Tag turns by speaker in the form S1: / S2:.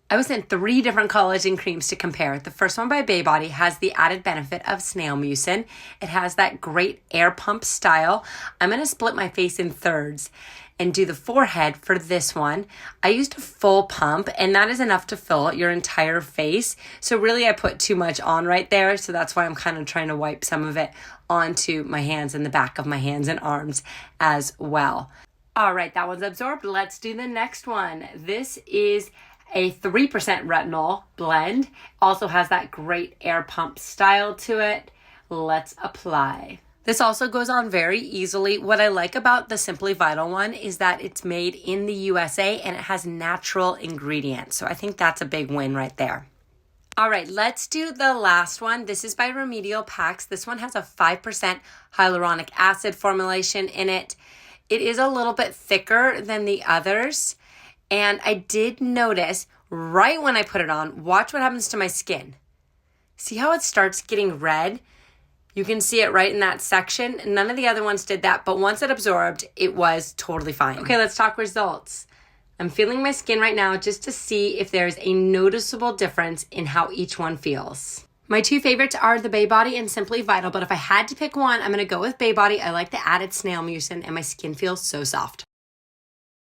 S1: I was sent 3 different collagen creams to compare. The first one by Baybody has the added benefit of snail mucin. It has that great air pump style. I'm going to split my face in thirds and do the forehead for this one. I used a full pump, and that is enough to fill your entire face. So really I put too much on right there, so that's why I'm kind of trying to wipe some of it onto my hands and the back of my hands and arms as well. All right, that one's absorbed. Let's do the next one. This is a 3% retinol blend. Also has that great air pump style to it. Let's apply. This also goes on very easily. What I like about the Simply Vital one is that it's made in the USA and it has natural ingredients. So I think that's a big win right there. All right, let's do the last one. This is by Remedial Packs. This one has a 5% hyaluronic acid formulation in it. It is a little bit thicker than the others. And I did notice right when I put it on, watch what happens to my skin. See how it starts getting red? You can see it right in that section. None of the other ones did that, but once it absorbed, it was totally fine. Okay, let's talk results. I'm feeling my skin right now just to see if there's a noticeable difference in how each one feels. My 2 favorites are the Baybody and Simply Vital, but if I had to pick one, I'm going to go with Baybody. I like the added snail mucin, and my skin feels so soft.